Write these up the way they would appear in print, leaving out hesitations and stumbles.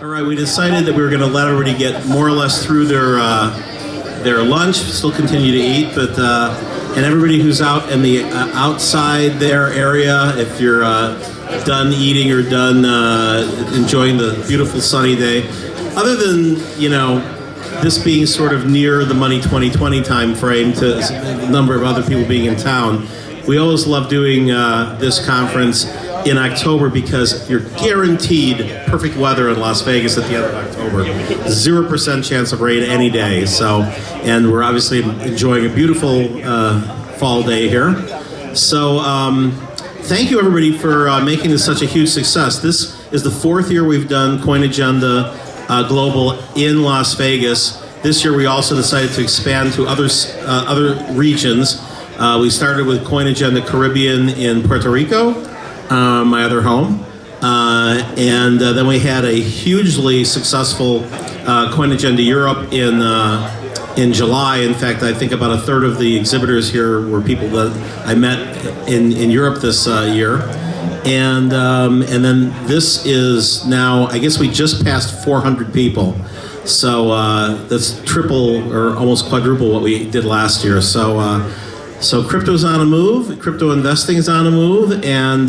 All right, we decided that we were going to let everybody get more or less through their lunch, still continue to eat, but and everybody who's out in the outside their area, if you're done eating or done enjoying the beautiful sunny day, other than, you know, this being sort of near the Money 2020 time frame to a number of other people being in town, we always love doing this conference in October because you're guaranteed perfect weather in Las Vegas at the end of October. 0% chance of rain any day. So, and we're obviously enjoying a beautiful fall day here. So, thank you everybody for making this such a huge success. This is the 4th year we've done Coin Agenda Global in Las Vegas. This year we also decided to expand to other regions. We started with Coin Agenda Caribbean in Puerto Rico, my other home, and then we had a hugely successful Coin Agenda Europe in July. In fact, I think about a third of the exhibitors here were people that I met in Europe this year. And then this is now, I guess we just passed 400 people. So that's triple or almost quadruple what we did last year. So crypto's on a move, crypto investing is on a move, and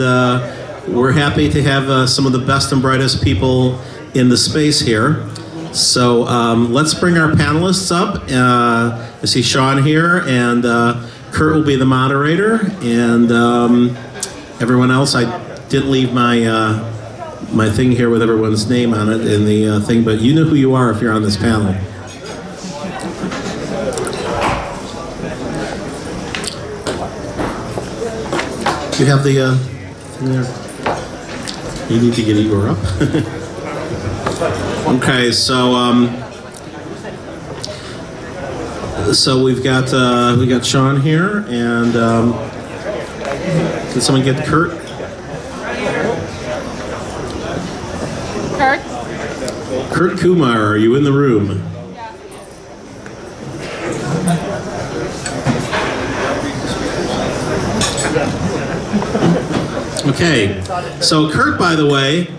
we're happy to have some of the best and brightest people in the space here. So let's bring our panelists up. I see Sean here, and Kurt will be the moderator, and everyone else, I didn't leave my thing here with everyone's name on it in the thing, but you know who you are if you're on this panel. You have the thing there? You need to get your up. Okay, so we've got Sean here, and can someone get Kurt? Kurt Kumar, are you in the room? Okay, so Kurt, by the way,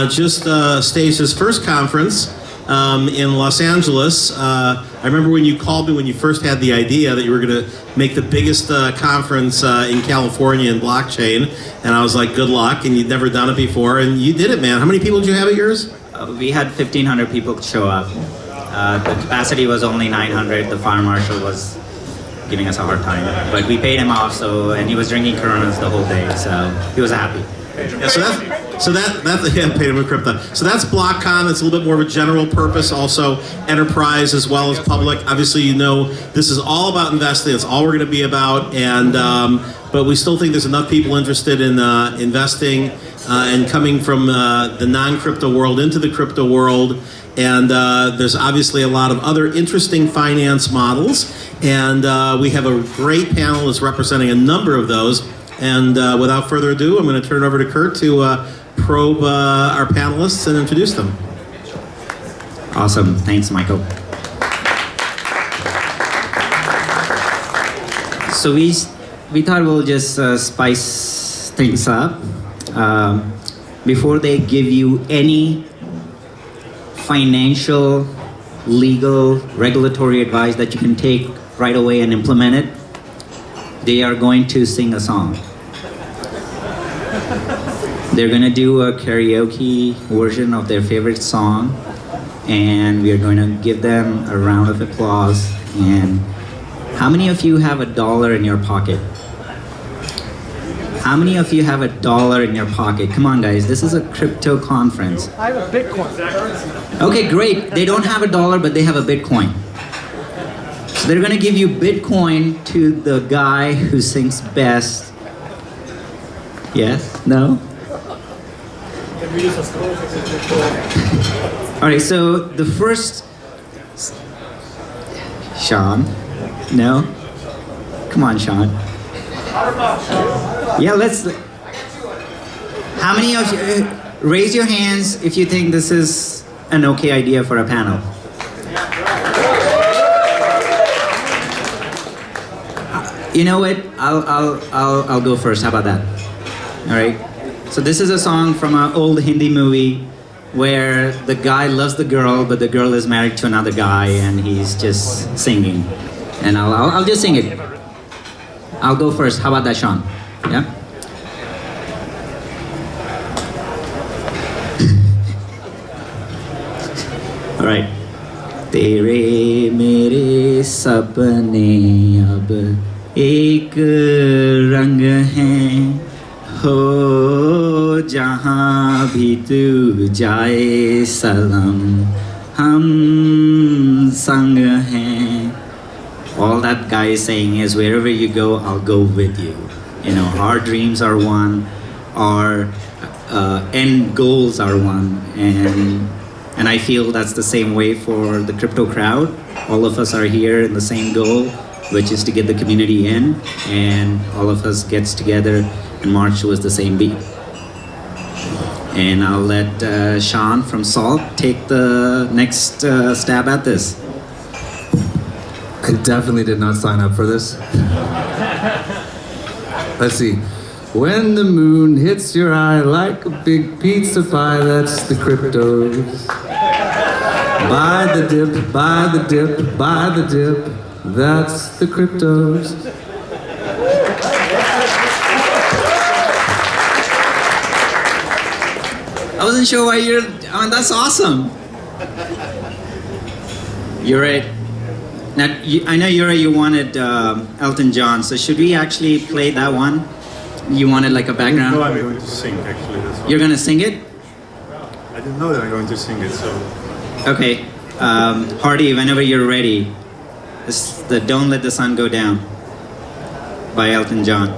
just staged his first conference in Los Angeles. I remember when you called me when you first had the idea that you were going to make the biggest conference in California in blockchain, and I was like, good luck, and you'd never done it before, and you did it, man. How many people did you have at yours? We had 1,500 people show up. The capacity was only 900. The fire marshal was giving us a hard time, but we paid him off. And he was drinking Coronas the whole day, so he was happy. Yeah, so that's yeah, paid him with crypto. So that's BlockCon. It's a little bit more of a general purpose, also enterprise as well as public. Obviously, you know this is all about investing. It's all we're going to be about, and but we still think there's enough people interested in investing and coming from the non-crypto world into the crypto world. And there's obviously a lot of other interesting finance models, and we have a great panel that's representing a number of those. And without further ado, I'm going to turn it over to Kurt to probe our panelists and introduce them. Awesome. Thanks, Michael. So we thought we'll just spice things up. Before they give you any financial, legal, regulatory advice that you can take right away and implement it, they are going to sing a song. They're going to do a karaoke version of their favorite song, and we are going to give them a round of applause. And how many of you have $1 in your pocket? How many of you have $1 in your pocket? Come on, guys, this is a crypto conference. I have a Bitcoin. Okay, great. They don't have $1, but they have a Bitcoin. So they're going to give you Bitcoin to the guy who sings best. Yes? No? All right, so the first... Sean? No? Come on, Sean. Yeah, let's... How many of you... raise your hands if you think this is an okay idea for a panel. You know what? I'll go first. How about that? All right. So this is a song from an old Hindi movie. where the guy loves the girl, but the girl is married to another guy, and he's just singing. And I'll just sing it. I'll go first. How about that, Sean? Yeah. All right. तेरे मेरे सपने अब एक रंग हैं हो जहाँ भी तू जाए सलाम हम संग हैं. All that guy is saying is wherever you go, I'll go with you. You know, our dreams are one, our end goals are one, and I feel that's the same way for the crypto crowd. All of us are here in the same goal, which is to get the community in, and all of us gets together and march towards the same beat. And I'll let Sean from Salt take the next stab at this. I definitely did not sign up for this. Let's see. When the moon hits your eye like a big pizza pie, that's the cryptos. Buy the dip, buy the dip, buy the dip, that's the cryptos. I wasn't sure why you're. I mean, that's awesome. You're right. Now, I know you wanted Elton John, so should we actually play that one? You wanted like a background? No, I'm going to sing actually. That's what You're gonna sing it? I didn't know that I'm going to sing it, so. Okay. Hardy, whenever you're ready. It's the Don't Let the Sun Go Down by Elton John.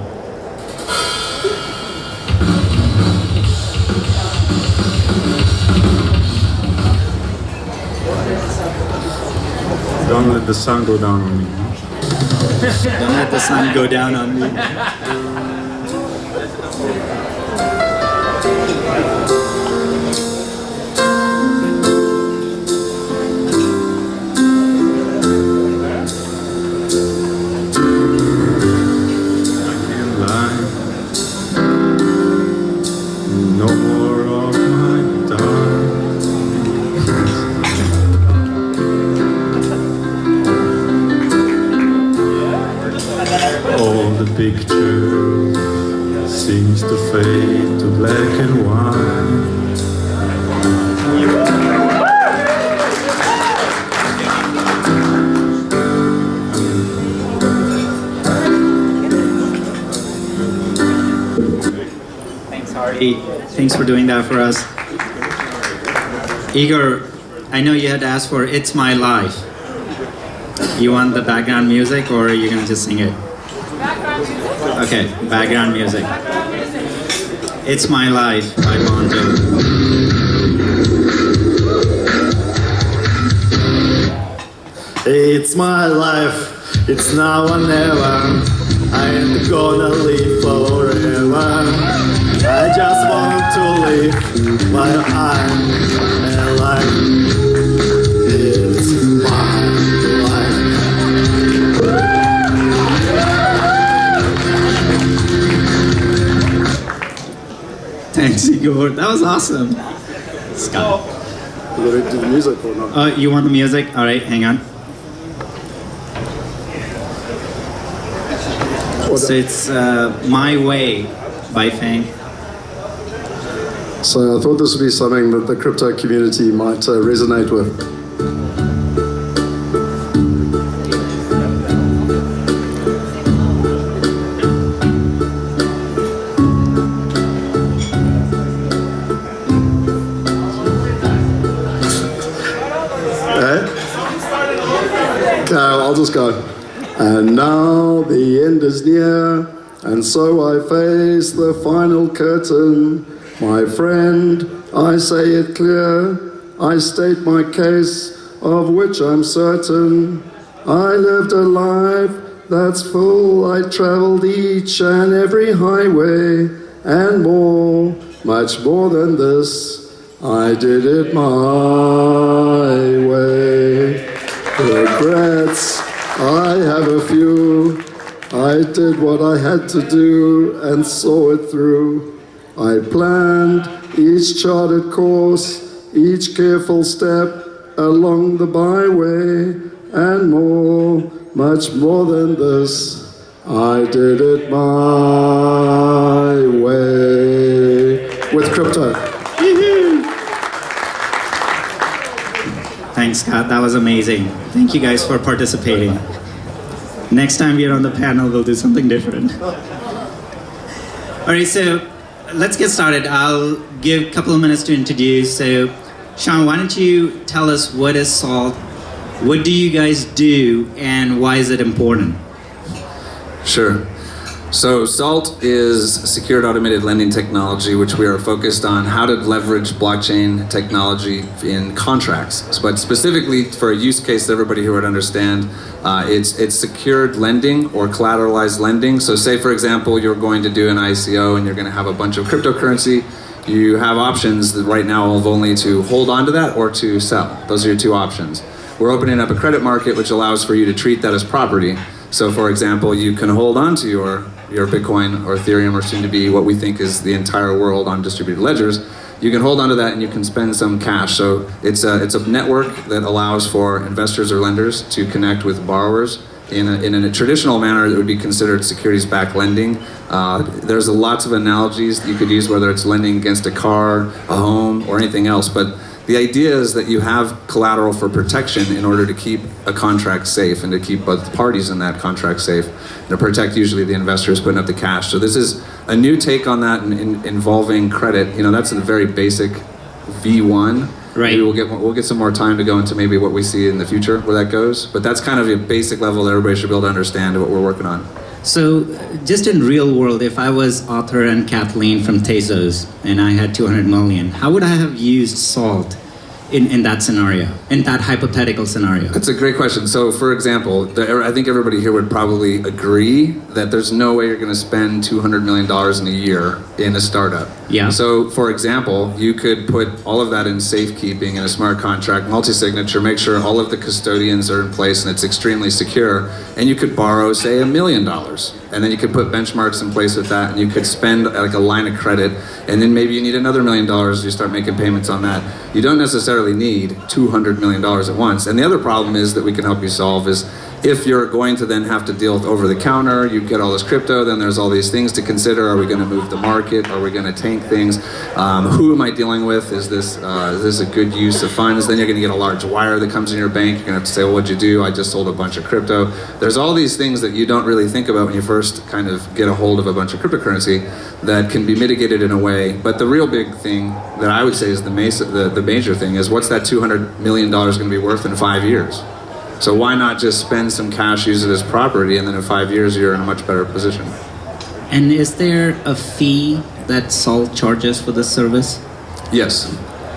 Don't let the sun go down on me. Don't let the sun go down on me. I can't lie. No more of my dark. All the picture seems to fade to black and white. Thanks, Hardy. Thanks for doing that for us. Igor, I know you had to ask for It's My Life. You want the background music or are you gonna just sing it? Okay, background music. It's My Life by Monto. It's my life, it's now or never. I ain't gonna live forever. I just want to live while I'm alive. It's my life. Thanks, Igor. That was awesome. Scott. You ready to do the music or not? You want the music? All right, hang on. So it's My Way by Fang. So I thought this would be something that the crypto community might resonate with. Okay, I'll just go. And now the end is near, and so I face the final curtain. My friend, I say it clear, I state my case, of which I'm certain. I lived a life that's full, I traveled each and every highway, and more, much more than this, I did it my way. Regrets, I have a few. I did what I had to do and saw it through. I planned each charted course each careful step along the byway, and more, much more than this, I did it my way. With crypto. Thanks, Scott. That was amazing. Thank you guys for participating. Next time we are on the panel, we'll do something different. All right, so let's get started. I'll give a couple of minutes to introduce. So, Sean, why don't you tell us what is SALT? What do you guys do, and why is it important? Sure. So SALT is secured automated lending technology, which we are focused on how to leverage blockchain technology in contracts. But specifically for a use case that everybody here would understand, it's secured lending or collateralized lending. So say, for example, you're going to do an ICO and you're going to have a bunch of cryptocurrency. You have options that right now of only to hold on to that or to sell. Those are your two options. We're opening up a credit market which allows for you to treat that as property. So for example, you can hold on to your Bitcoin or Ethereum, or soon to be what we think is the entire world on distributed ledgers. You can hold on to that and you can spend some cash. So it's a network that allows for investors or lenders to connect with borrowers in a traditional manner that would be considered securities-backed lending. There's lots of analogies you could use, whether it's lending against a car, a home, or anything else. But the idea is that you have collateral for protection in order to keep a contract safe and to keep both parties in that contract safe, and to protect usually the investors putting up the cash. So this is a new take on that involving credit. You know, that's a very basic V1. Right. Maybe we'll get some more time to go into maybe what we see in the future where that goes. But that's kind of a basic level that everybody should be able to understand what we're working on. So, just in real world, if I was Arthur and Kathleen from Tezos and I had 200 million, how would I have used SALT in that scenario, in that hypothetical scenario? That's a great question. So, for example, I think everybody here would probably agree that there's no way you're going to spend $200 million in a year in a startup. Yeah. So, for example, you could put all of that in safekeeping in a smart contract, multi-signature, make sure all of the custodians are in place and it's extremely secure, and you could borrow, say, $1 million. And then you could put benchmarks in place with that, and you could spend like a line of credit, and then maybe you need another $1 million, you start making payments on that. You don't necessarily need $200 million at once. And the other problem is that we can help you solve is if you're going to then have to deal with over-the-counter, you get all this crypto, then there's all these things to consider. Are we going to move the market? Are we going to tank things? Who am I dealing with? Is this a good use of funds? Then you're going to get a large wire that comes in your bank. You're going to have to say, well, what'd you do? I just sold a bunch of crypto. There's all these things that you don't really think about when you first kind of get a hold of a bunch of cryptocurrency that can be mitigated in a way. But the real big thing that I would say is the major thing is what's that $200 million going to be worth in 5 years? So why not just spend some cash, use it as property, and then in 5 years you're in a much better position. And is there a fee that SALT charges for this service? Yes.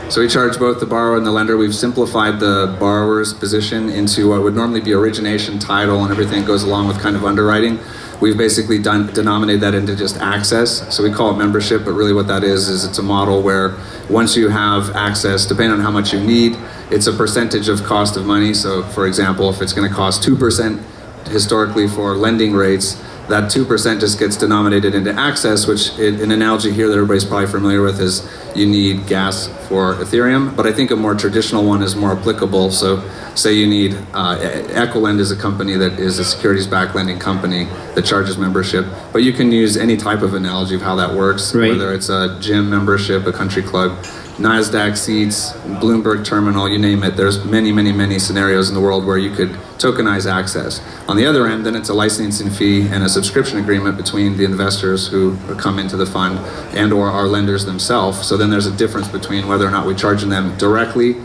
So we charge both the borrower and the lender. We've simplified the borrower's position into what would normally be origination, title, and everything goes along with kind of underwriting. We've basically denominated that into just access. So we call it membership, but really what that is it's a model where once you have access, depending on how much you need, it's a percentage of cost of money. So for example, if it's going to cost 2% historically for lending rates, that 2% just gets denominated into access, which an analogy here that everybody's probably familiar with is you need gas for Ethereum, but I think a more traditional one is more applicable. So say you need, Equilend is a company that is a securities-backed lending company that charges membership, but you can use any type of analogy of how that works, right. Whether it's a gym membership, a country club, NASDAQ seats, Bloomberg terminal, you name it. There's many, many, many scenarios in the world where you could tokenize access. On the other end, then it's a licensing fee and a subscription agreement between the investors who come into the fund and or our lenders themselves. So then there's a difference between whether or not we're charging them directly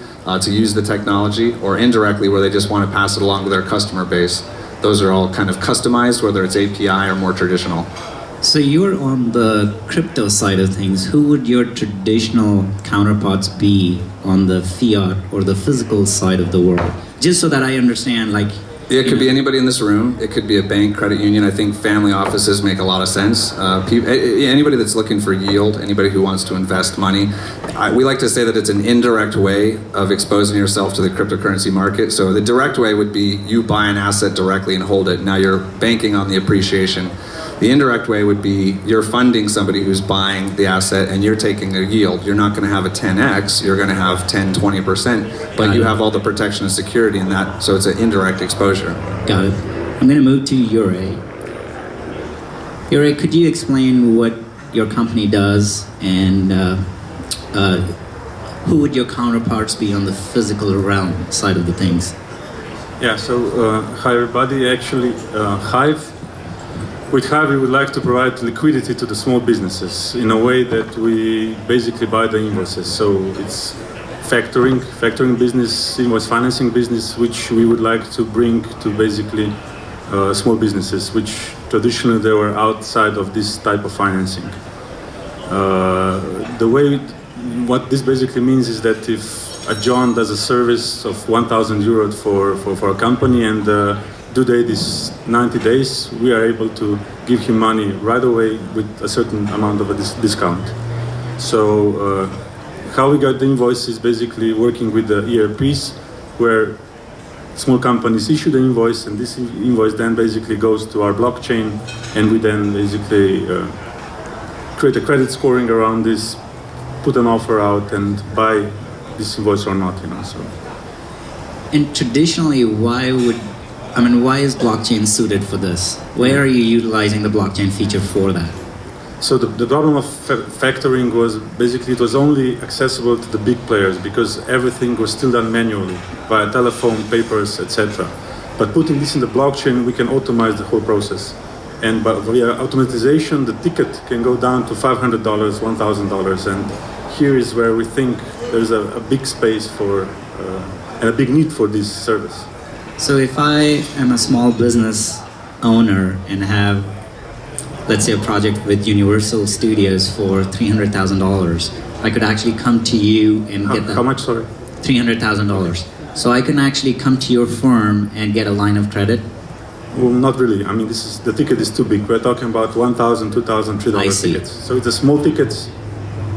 to use the technology or indirectly where they just want to pass it along to their customer base. Those are all kind of customized, whether it's API or more traditional. So you're on the crypto side of things. Who would your traditional counterparts be on the fiat or the physical side of the world? Just so that I understand, like... It could be anybody in this room. It could be a bank, credit union. I think family offices make a lot of sense. Anybody that's looking for yield, anybody who wants to invest money. We like to say that it's an indirect way of exposing yourself to the cryptocurrency market. So the direct way would be you buy an asset directly and hold it. Now you're banking on the appreciation. The indirect way would be you're funding somebody who's buying the asset and you're taking a yield. You're not going to have a 10x, you're going to have 10, 20%, but you have all the protection and security in that, so it's an indirect exposure. Got it. I'm going to move to Yuri. Yuri, could you explain what your company does and who would your counterparts be on the physical realm side of the things? Yeah, so hi everybody. Actually, Hive, with Hive we would like to provide liquidity to the small businesses in a way that we basically buy the invoices. So it's factoring business, invoice financing business, which we would like to bring to basically small businesses, which traditionally they were outside of this type of financing. What this basically means is that if a John does a service of 1,000 euros for a company and due date is 90 days, we are able to give him money right away with a certain amount of a discount. So how we got the invoice is basically working with the ERPs, where small companies issue the invoice, and this invoice then basically goes to our blockchain, and we then basically create a credit scoring around this, put an offer out, and buy this invoice or not, so. And traditionally, why is blockchain suited for this? Where are you utilizing the blockchain feature for that? So the problem of factoring was basically it was only accessible to the big players because everything was still done manually via telephone, papers, etc. But putting this in the blockchain, we can automate the whole process. And via automatization, the ticket can go down to $500, $1,000. And here is where we think there's a big space for and a big need for this service. So if I am a small business owner and have, let's say, a project with Universal Studios for $300,000, I could actually come to you and get that. How much, sorry? $300,000. So I can actually come to your firm and get a line of credit? Well, not really. I mean, the ticket is too big. We're talking about $1,000, $2,000, $3 tickets. So it's a small ticket.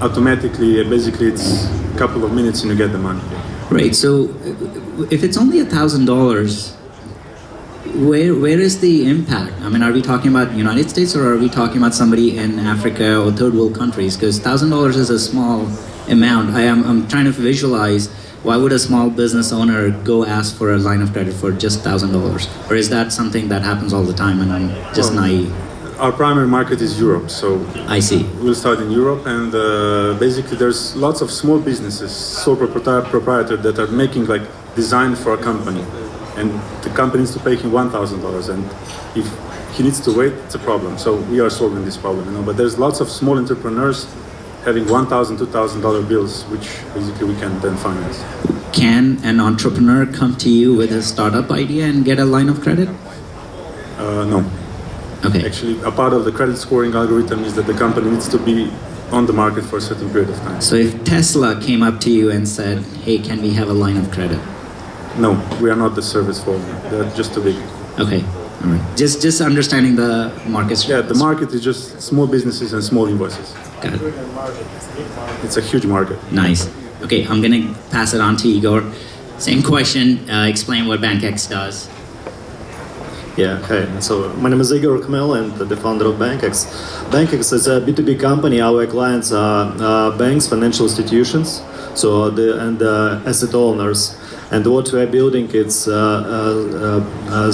Automatically, basically, it's a couple of minutes and you get the money. Right. So if it's only $1,000, where is the impact? I mean, are we talking about United States or are we talking about somebody in Africa or third world countries? Because $1,000 is a small amount. I'm trying to visualize, why would a small business owner go ask for a line of credit for just $1,000? Or is that something that happens all the time and I'm just naive? Our primary market is Europe, so I see. We'll start in Europe, and basically there's lots of small businesses, sole proprietor that are making like design for a company, and the company needs to pay him $1,000, and if he needs to wait, it's a problem. So we are solving this problem, But there's lots of small entrepreneurs having $1,000, $2,000 bills, which basically we can then finance. Can an entrepreneur come to you with a startup idea and get a line of credit? No. Okay. Actually, a part of the credit scoring algorithm is that the company needs to be on the market for a certain period of time. So if Tesla came up to you and said, hey, can we have a line of credit? No, we are not the service for them. They're just too big. Okay. All right. Just understanding the market. Yeah, the market is just small businesses and small invoices. Got it. It's a huge market. Nice. Okay, I'm going to pass it on to Igor. Same question. Explain what BankEx does. Yeah, hi. So my name is Igor Kmel and the founder of BankEx. BankEx is a B2B company. Our clients are banks, financial institutions, and asset owners. And what we are building is a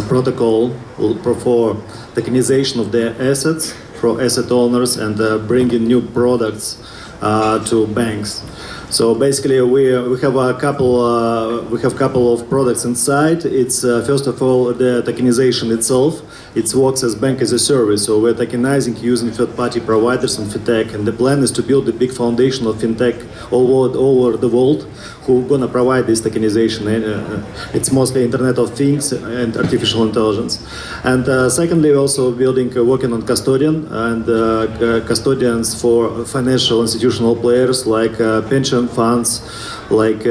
protocol for tokenization of their assets for asset owners and bringing new products to banks. So basically, we have a couple of products inside. It's first of all the tokenization itself. It works as bank as a service. So we're tokenizing using third-party providers and fintech. And the plan is to build a big foundation of fintech all over the world who are gonna provide this tokenization. It's mostly Internet of Things and artificial intelligence. And secondly, we're also working on custodian and custodians for financial institutional players like pension funds, like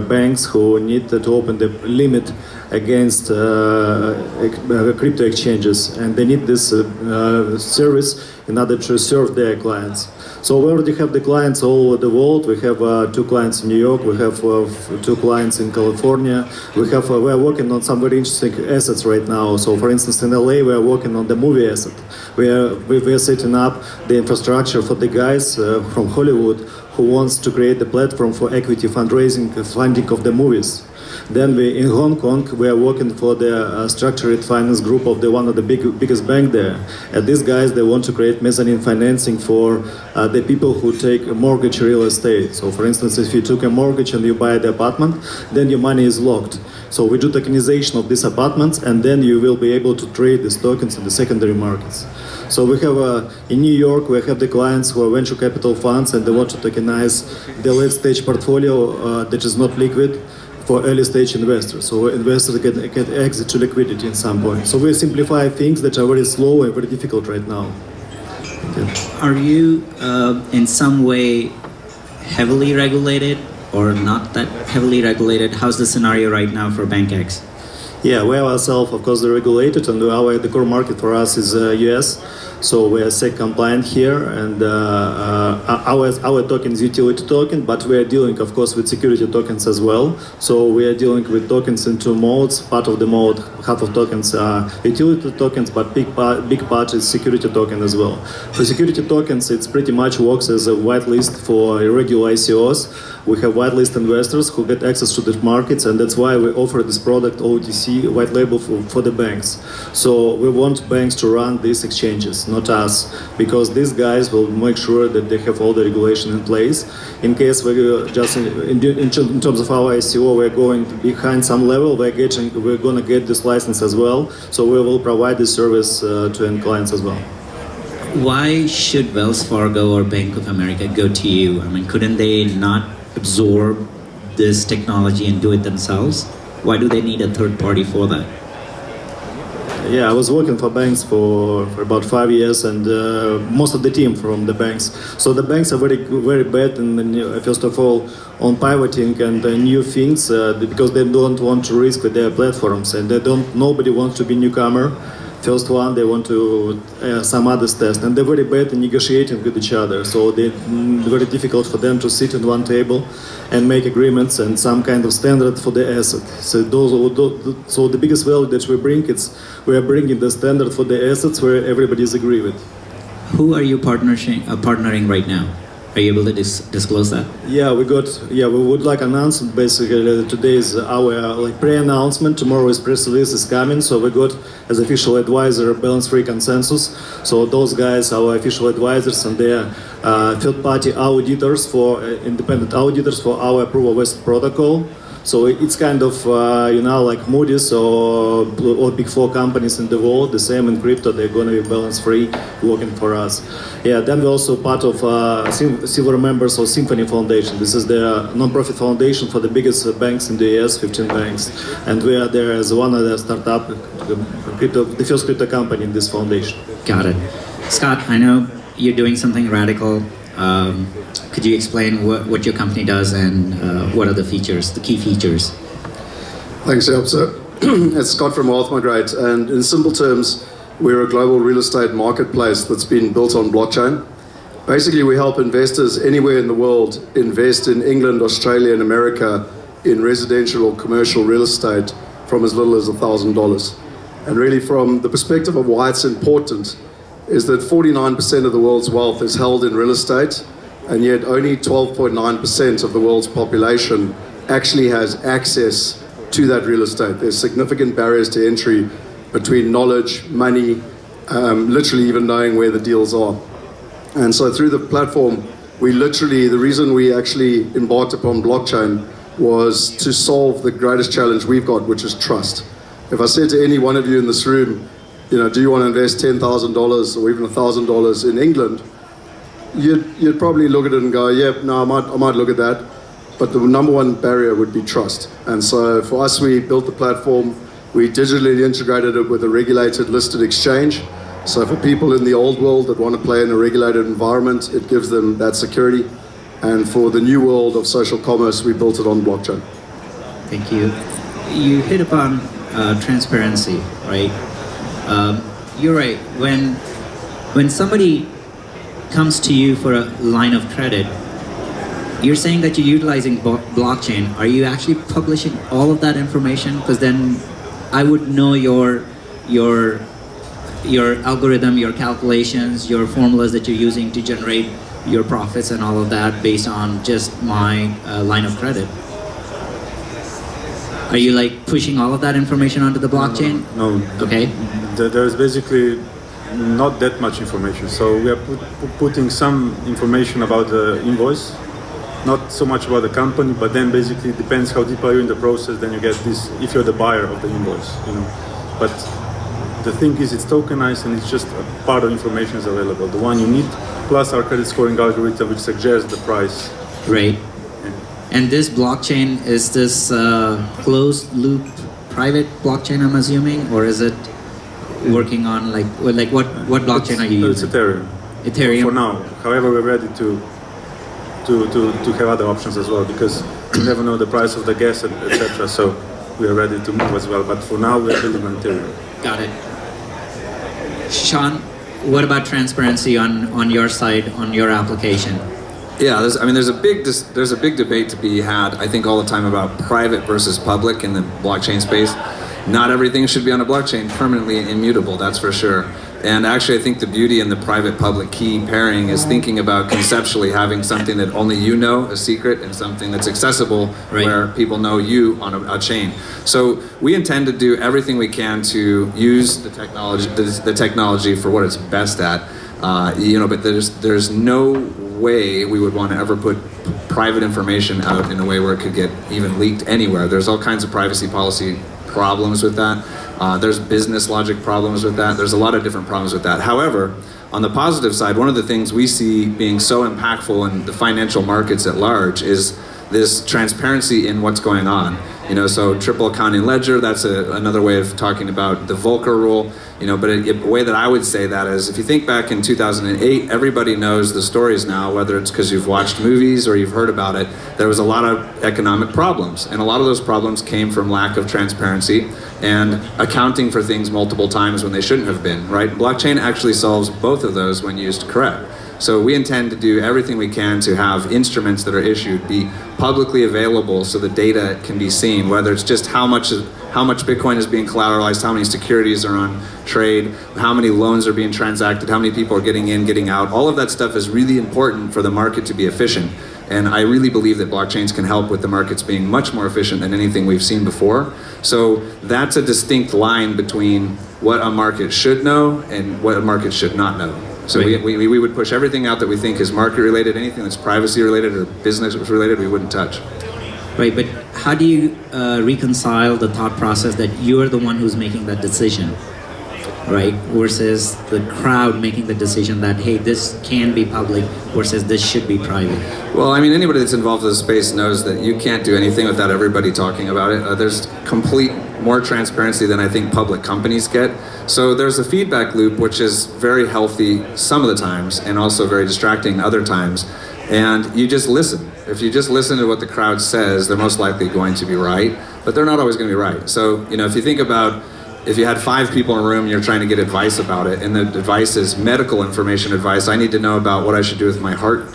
banks who need to open the limit against crypto exchanges, and they need this service in order to serve their clients. So we already have the clients all over the world. We have 2 clients in New York, we have have 2 clients in California. We are working on some very interesting assets right now. So, for instance, in LA, we are working on the movie asset. We are setting up the infrastructure for the guys from Hollywood who wants to create the platform for equity fundraising, funding of the movies. Then in Hong Kong, we are working for the structured finance group of one of the biggest bank there. And these guys, they want to create mezzanine financing for the people who take a mortgage real estate. So for instance, if you took a mortgage and you buy the apartment, then your money is locked. So we do tokenization of these apartments, and then you will be able to trade these tokens in the secondary markets. So we have, in New York, we have the clients who are venture capital funds, and they want to tokenize the late stage portfolio that is not liquid for early stage investors. So investors can exit to liquidity at some point. So we simplify things that are very slow and very difficult right now. Are you in some way heavily regulated or not that heavily regulated? How's the scenario right now for BankEx? Yeah, we are ourselves, of course, regulated, and the core market for us is US. So we are SEC compliant here, and our token is utility token, but we are dealing, of course, with security tokens as well. So we are dealing with tokens in 2 modes. Part of the mode, half of tokens are utility tokens, but big part is security token as well. For security tokens, it pretty much works as a whitelist for regular ICOs. We have whitelist investors who get access to the markets, and that's why we offer this product OTC white label for the banks. So we want banks to run these exchanges, not us, because these guys will make sure that they have all the regulation in place. In case we just in terms of our ICO, we're going behind some level, we're going to get this license as well. So we will provide this service to end clients as well. Why should Wells Fargo or Bank of America go to you? I mean, couldn't they not absorb this technology and do it themselves? Why do they need a third party for that? Yeah, I was working for banks for about 5 years, and most of the team from the banks. So the banks are very bad, and first of all, on pivoting and new things because they don't want to risk with their platforms, and nobody wants to be newcomer. First one, they want to some others test, and they're very bad in negotiating with each other. So it's very difficult for them to sit at one table and make agreements and some kind of standard for the asset. So so the biggest value that we bring, we are bringing the standard for the assets where everybody is agree with. Who are you partnering right now? Are you able to disclose that? Yeah, we would like announce basically today is our pre-announcement. Tomorrow is press release is coming. So we got as official advisor Balance Free Consensus. So those guys are our official advisors, and they are third-party auditors independent auditors for our proof of asset protocol. So it's kind of, like Moody's or Big Four companies in the world, the same in crypto, they're going to be balance free working for us. Yeah, then we're also part of silver members of Symphony Foundation. This is the non-profit foundation for the biggest banks in the US, 15 banks. And we are there as one of the startup, the first crypto company in this foundation. Got it. Scott, I know you're doing something radical. Could you explain what your company does and what are the features, the key features? Thanks, Yep. So it's Scott from Migate, and in simple terms, we're a global real estate marketplace that's been built on blockchain. Basically, we help investors anywhere in the world invest in England, Australia, and America in residential or commercial real estate from as little as $1,000. And really, from the perspective of why it's important, is that 49% of the world's wealth is held in real estate, and yet only 12.9% of the world's population actually has access to that real estate. There's significant barriers to entry between knowledge, money, literally even knowing where the deals are. And so through the platform, the reason we actually embarked upon blockchain was to solve the greatest challenge we've got, which is trust. If I said to any one of you in this room, do you want to invest $10,000 or even $1,000 in England? You'd probably look at it and go, yeah, no, I might look at that. But the number one barrier would be trust. And so for us, we built the platform. We digitally integrated it with a regulated listed exchange. So for people in the old world that want to play in a regulated environment, it gives them that security. And for the new world of social commerce, we built it on blockchain. Thank you. You hit upon transparency, right? You're right. When somebody comes to you for a line of credit, you're saying that you're utilizing blockchain. Are you actually publishing all of that information? Because then I would know your algorithm, your calculations, your formulas that you're using to generate your profits and all of that based on just my line of credit. Are you like pushing all of that information onto the blockchain? No. Okay. There's basically not that much information. So we are putting some information about the invoice, not so much about the company, but then basically it depends how deep are you in the process, then you get this, if you're the buyer of the invoice, you know. But the thing is, it's tokenized and it's just a part of information is available. The one you need, plus our credit scoring algorithm, which suggests the price. Right. And this blockchain, is this closed loop private blockchain, I'm assuming, or is it working on like what blockchain are you using? It's Ethereum. Ethereum. For now. However, we're ready to have other options as well, because you never know the price of the gas, etc. So we are ready to move as well. But for now, we are building on Ethereum. Got it. Sean, what about transparency on your side, on your application? Yeah, there's a big debate to be had, I think, all the time about private versus public in the blockchain space. Not everything should be on a blockchain permanently immutable, that's for sure. And actually, I think the beauty in the private-public key pairing is thinking about conceptually having something that only you know, a secret, and something that's accessible, right, where people know you on a chain. So we intend to do everything we can to use the technology for what it's best at. But there's no way we would want to ever put private information out in a way where it could get even leaked anywhere. There's all kinds of privacy policy problems with that. There's business logic problems with that. There's a lot of different problems with that. However, on the positive side, one of the things we see being so impactful in the financial markets at large is this transparency in what's going on. So triple accounting ledger, that's another way of talking about the Volcker rule. But a way that I would say that is, if you think back in 2008, everybody knows the stories now, whether it's because you've watched movies or you've heard about it. There was a lot of economic problems, and a lot of those problems came from lack of transparency and accounting for things multiple times when they shouldn't have been, right? Blockchain actually solves both of those when used correct. So we intend to do everything we can to have instruments that are issued be publicly available so the data can be seen, whether it's just how much Bitcoin is being collateralized, how many securities are on trade, how many loans are being transacted, how many people are getting in, getting out. All of that stuff is really important for the market to be efficient. And I really believe that blockchains can help with the markets being much more efficient than anything we've seen before. So that's a distinct line between what a market should know and what a market should not know. So we would push everything out that we think is market related. Anything that's privacy related or business related, we wouldn't touch. Right, but how do you reconcile the thought process that you're the one who's making that decision, right? Versus the crowd making the decision that, hey, this can be public versus this should be private. Well, anybody that's involved in the space knows that you can't do anything without everybody talking about it. There's more transparency than I think public companies get. So there's a feedback loop, which is very healthy some of the times and also very distracting other times. And you just listen. If you just listen to what the crowd says, they're most likely going to be right, but they're not always going to be right. So, if you think about, if you had 5 people in a room and you're trying to get advice about it, and the advice is medical information advice, I need to know about what I should do with my heart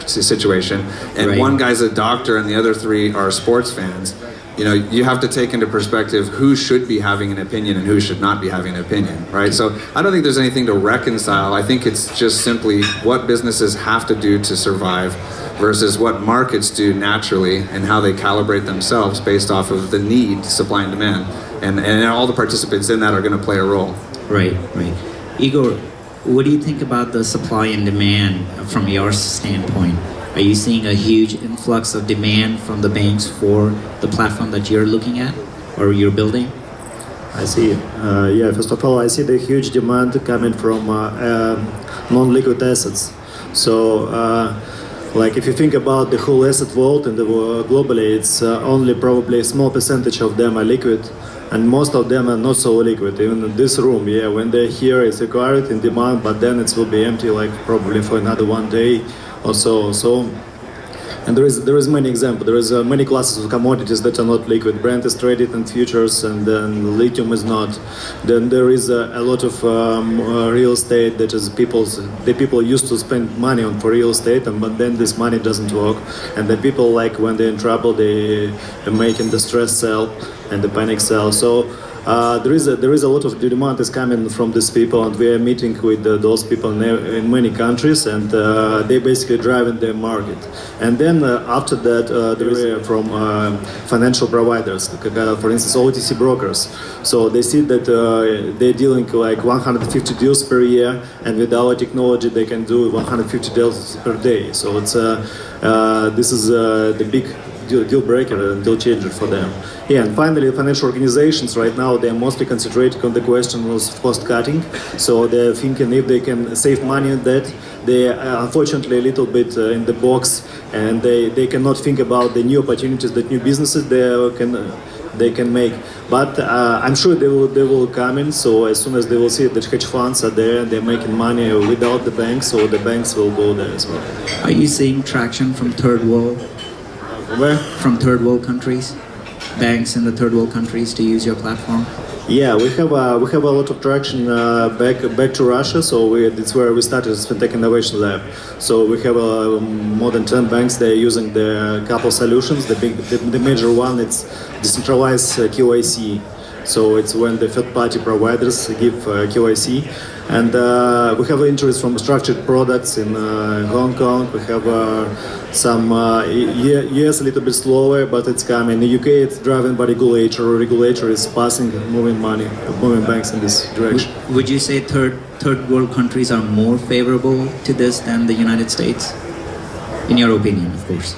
situation, and one guy's a doctor and the other 3 are sports fans, you have to take into perspective who should be having an opinion and who should not be having an opinion, right? So I don't think there's anything to reconcile. I think it's just simply what businesses have to do to survive versus what markets do naturally and how they calibrate themselves based off of the need, supply and demand. And all the participants in that are going to play a role. Right. Igor, what do you think about the supply and demand from your standpoint? Are you seeing a huge influx of demand from the banks for the platform that you're looking at or you're building? I see. First of all, I see the huge demand coming from non-liquid assets. So, if you think about the whole asset world and globally, it's only probably a small percentage of them are liquid, and most of them are not so liquid. Even in this room, when they're here, it's required in demand, but then it will be empty, probably for another 1 day or so. So And there is many examples. There is many classes of commodities that are not liquid. Brent is traded in futures, and then lithium is not. Then there is a lot of real estate that is the people used to spend money on for real estate, but then this money doesn't work. And the people, like when they're in trouble, they make in distress sell and the panic sell. So there is a lot of demand is coming from these people, and we are meeting with those people in many countries, and they basically driving the market. And then after that, there is from financial providers, for instance, OTC brokers. So they see that they're dealing like 150 deals per year, and with our technology, they can do 150 deals per day. So it's this is the big deal breaker and deal changer for them. Yeah, and finally, financial organizations right now, they're mostly concentrating on the question of cost cutting. So they're thinking if they can save money on that. They are unfortunately a little bit in the box, and they cannot think about the new opportunities, the new businesses they can make. But I'm sure they will come in. So as soon as they will see that hedge funds are there and they're making money without the banks, so the banks will go there as well. Are you seeing traction from third world? Where? From third world countries, banks in the third world countries to use your platform? Yeah, we have a lot of traction back to Russia. So it's where we started as FinTech Innovation Lab. So we have more than 10 banks. They're using the couple solutions. The major one, it's decentralized KYC. So it's when the third-party providers give KYC. And we have interest from structured products in Hong Kong. We have some US a little bit slower, but it's coming. In the UK, it's driven by regulator. Regulator is moving banks in this direction. Would you say third world countries are more favorable to this than the United States? In your opinion, of course.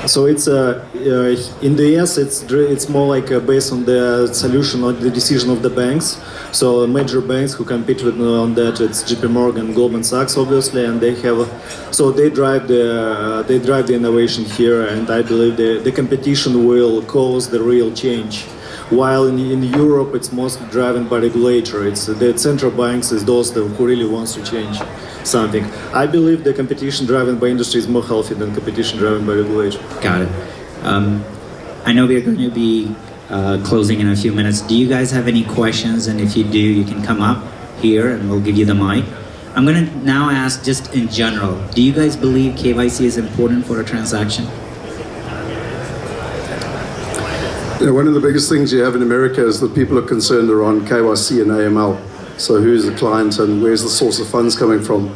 So it's in the US, it's more like based on the solution or the decision of the banks. So major banks who compete with on that, it's JP Morgan, Goldman Sachs, obviously, and they drive the innovation here, and I believe the competition will cause the real change. While in Europe, it's mostly driven by regulator. It's the central banks is those who really wants to change something. I believe the competition driven by industry is more healthy than competition driven by regulation. Got it. I know we're going to be closing in a few minutes. Do you guys have any questions? And if you do, you can come up here and we'll give you the mic. I'm going to now ask just in general, do you guys believe KYC is important for a transaction? Yeah, one of the biggest things you have in America is that people are concerned around KYC and AML. So who's the client and where's the source of funds coming from?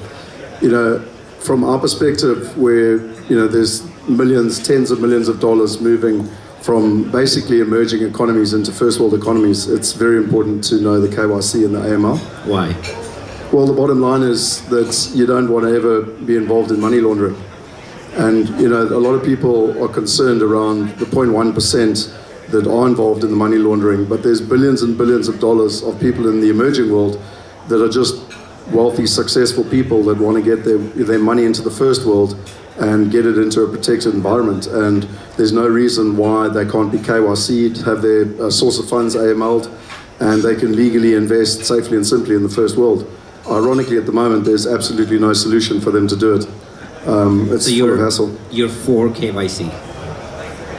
You know, from our perspective, where there's millions, tens of millions of dollars moving from basically emerging economies into first world economies, it's very important to know the KYC and the AML. Why? Well, the bottom line is that you don't want to ever be involved in money laundering. And a lot of people are concerned around the 0.1% that are involved in the money laundering, but there's billions and billions of dollars of people in the emerging world that are just wealthy, successful people that want to get their money into the first world and get it into a protected environment. And there's no reason why they can't be KYC'd, have their source of funds AML'd, and they can legally invest safely and simply in the first world. Ironically, at the moment, there's absolutely no solution for them to do it. It's full of hassle. You're for KYC?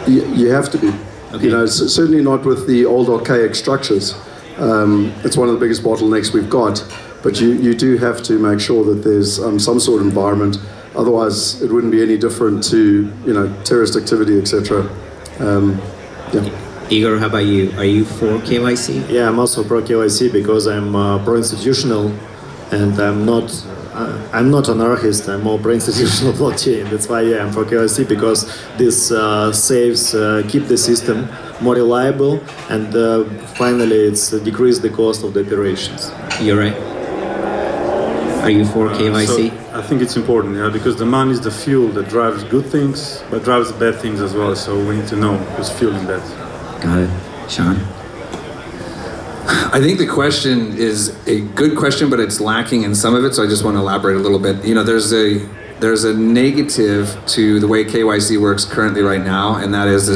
You have to be. Okay. Certainly not with the old archaic structures. It's one of the biggest bottlenecks we've got. But you do have to make sure that there's some sort of environment. Otherwise, it wouldn't be any different to terrorist activity, etc. Igor, how about you? Are you for KYC? Yeah, I'm also pro KYC because I'm pro-institutional, and I'm not anarchist. I'm more pro-institutional blockchain. That's why I'm for KYC, because this saves, keep the system more reliable, and finally it's decrease the cost of the operations. You're right. Are you for KYC? I think it's important, because the money is the fuel that drives good things, but drives bad things as well. So we need to know who's fueling that. Got it. Sean? I think the question is a good question, but it's lacking in some of it, so I just want to elaborate a little bit. There's a negative to the way KYC works currently right now, and that is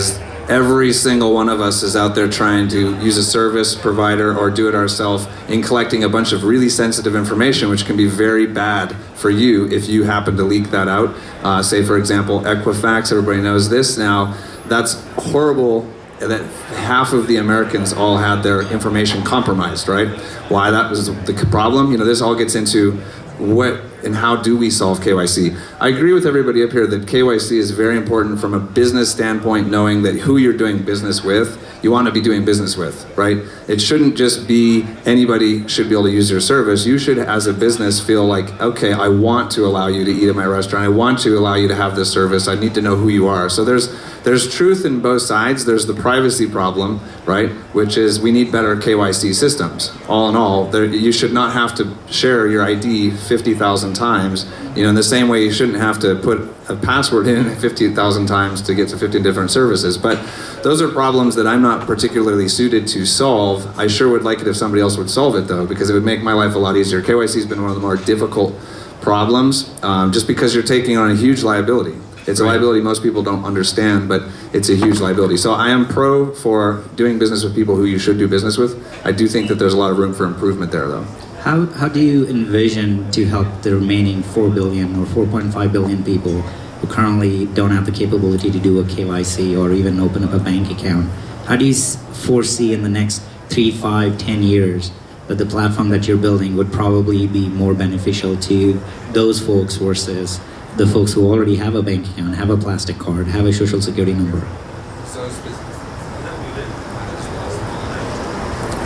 Every single one of us is out there trying to use a service provider or do it ourselves in collecting a bunch of really sensitive information, which can be very bad for you if you happen to leak that out. Say, for example, Equifax, everybody knows this now. That's horrible that half of the Americans all had their information compromised, right? Why that was the problem? You know, this all gets into what and how do we solve KYC? I agree with everybody up here that KYC is very important from a business standpoint, knowing that who you're doing business with, you want to be doing business with, right? It shouldn't just be anybody should be able to use your service. You should, as a business, feel like, okay, I want to allow you to eat at my restaurant. I want to allow you to have this service. I need to know who you are. So there's truth in both sides. There's the privacy problem, right? Which is we need better KYC systems. All in all, you should not have to share your ID 50,000 times. You know, in the same way you shouldn't have to put a password in 50,000 times to get to 50 different services. But those are problems that I'm not particularly suited to solve. I sure would like it if somebody else would solve it though, because it would make my life a lot easier. KYC has been one of the more difficult problems, just because you're taking on a huge liability. It's a liability most people don't understand, but it's a huge liability. So I am pro for doing business with people who you should do business with. I do think that there's a lot of room for improvement there though. How do you envision to help the remaining 4 billion or 4.5 billion people who currently don't have the capability to do a KYC or even open up a bank account? How do you foresee in the next 3, 5, 10 years that the platform that you're building would probably be more beneficial to those folks versus the folks who already have a bank account, have a plastic card, have a social security number?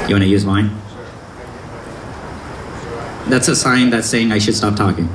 You want to use mine? That's a sign that's saying I should stop talking.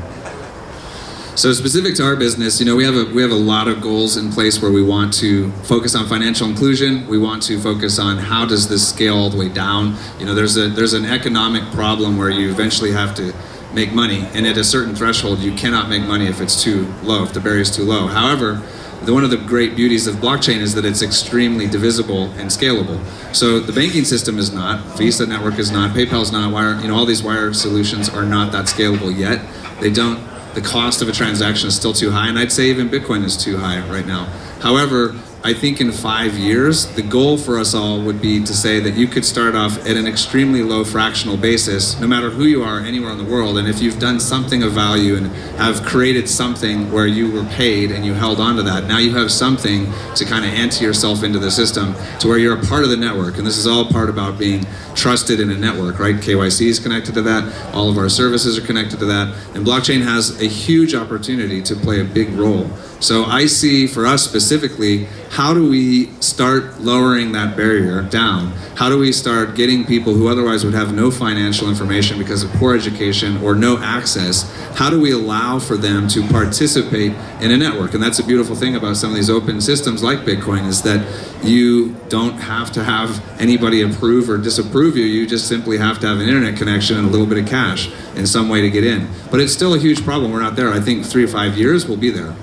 So specific to our business, you know, we have a lot of goals in place where we want to focus on financial inclusion. We want to focus on how does this scale all the way down. You know, there's an economic problem where you eventually have to make money, and at a certain threshold you cannot make money if it's too low, if the barrier is too low. However, one of the great beauties of blockchain is that it's extremely divisible and scalable. So the banking system is not, Visa network is not, PayPal's not, wire, you know, all these wire solutions are not that scalable yet. The cost of a transaction is still too high, and I'd say even Bitcoin is too high right now. However, I think in 5 years, the goal for us all would be to say that you could start off at an extremely low fractional basis, no matter who you are anywhere in the world. And if you've done something of value and have created something where you were paid and you held on to that, now you have something to kind of ante yourself into the system to where you're a part of the network. And this is all part about being trusted in a network, right? KYC is connected to that. All of our services are connected to that. And blockchain has a huge opportunity to play a big role. So I see for us specifically, how do we start lowering that barrier down? How do we start getting people who otherwise would have no financial information because of poor education or no access? How do we allow for them to participate in a network? And that's a beautiful thing about some of these open systems like Bitcoin, is that you don't have to have anybody approve or disapprove you. You just simply have to have an internet connection and a little bit of cash in some way to get in. But it's still a huge problem. We're not there. I think 3 or 5 years we'll be there.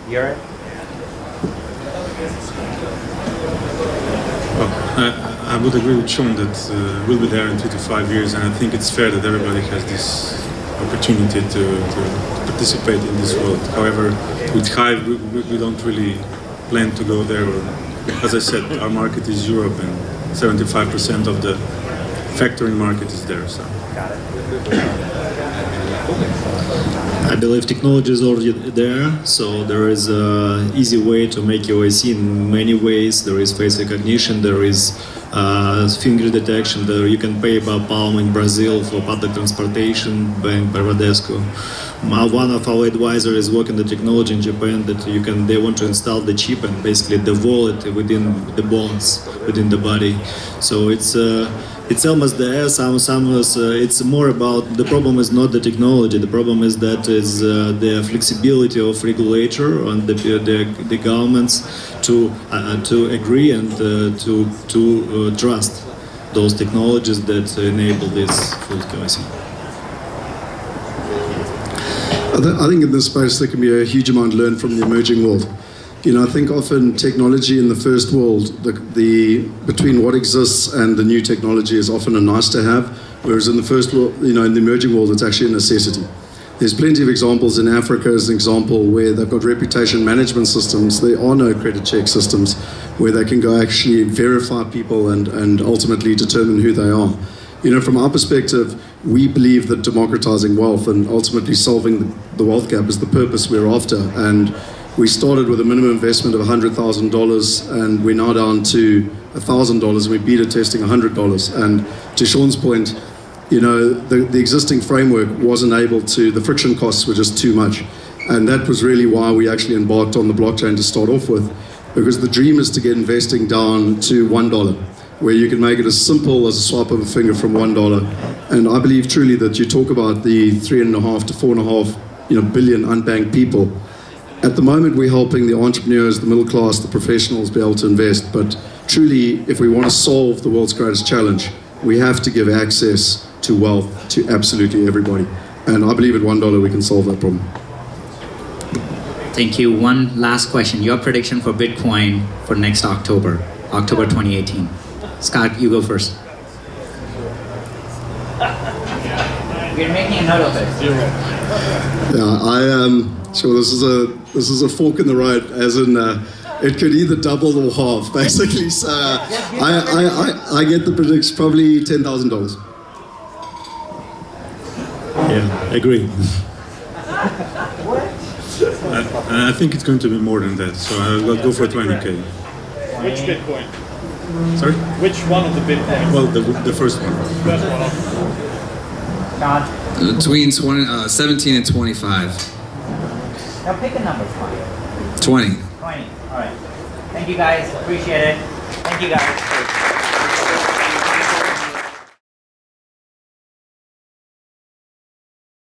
You're right. I would agree with Sean that we'll be there in 3 to 5 years, and I think it's fair that everybody has this opportunity to participate in this world. However, with Hive, we don't really plan to go there. As I said, our market is Europe, and 75% of the factoring market is there. So. Got it. I believe technology is already there, so there is an easy way to make KYC in many ways. There is face recognition, there is finger detection, there you can pay by palm in Brazil for public transportation, Bank Bradesco. One of our advisors is working the technology in Japan that they want to install the chip and basically the wallet within the bones, within the body. So it's almost there. It's more about, the problem is not the technology. The problem is that is the flexibility of regulator and the governments to agree and to trust those technologies that enable this full KYC. I think in this space there can be a huge amount learned from the emerging world. You know, I think often technology in the first world, between what exists and the new technology is often a nice to have, whereas in the first world, you know, in the emerging world, it's actually a necessity. There's plenty of examples in Africa, as an example, where they've got reputation management systems. There are no credit check systems where they can go actually verify people and ultimately determine who they are. You know, from our perspective, we believe that democratizing wealth and ultimately solving the wealth gap is the purpose we're after. And we started with a minimum investment of $100,000, and we're now down to $1,000, and we beta testing $100. And to Sean's point, you know, the existing framework wasn't able to, the friction costs were just too much. And that was really why we actually embarked on the blockchain to start off with, because the dream is to get investing down to $1, where you can make it as simple as a swipe of a finger from $1. And I believe truly that you talk about the 3.5 to 4.5 billion unbanked people. At the moment, we're helping the entrepreneurs, the middle class, the professionals be able to invest. But truly, if we want to solve the world's greatest challenge, we have to give access to wealth to absolutely everybody. And I believe at $1 we can solve that problem. Thank you. One last question. Your prediction for Bitcoin for next October 2018. Scott, you go first. We're making a note of it. Yeah, I am sure this is a fork in the road, as in it could either double or half, basically. So I get the prediction probably $10,000. Yeah, agree. I think it's going to be more than that, so I'll go for 20K. Which Bitcoin? Sorry? Which one of the Bitcoins? Well, the first one. First one. John, Between 17 and 25. now pick a number. 20. 20. All right. Thank you guys. Appreciate it. Thank you guys.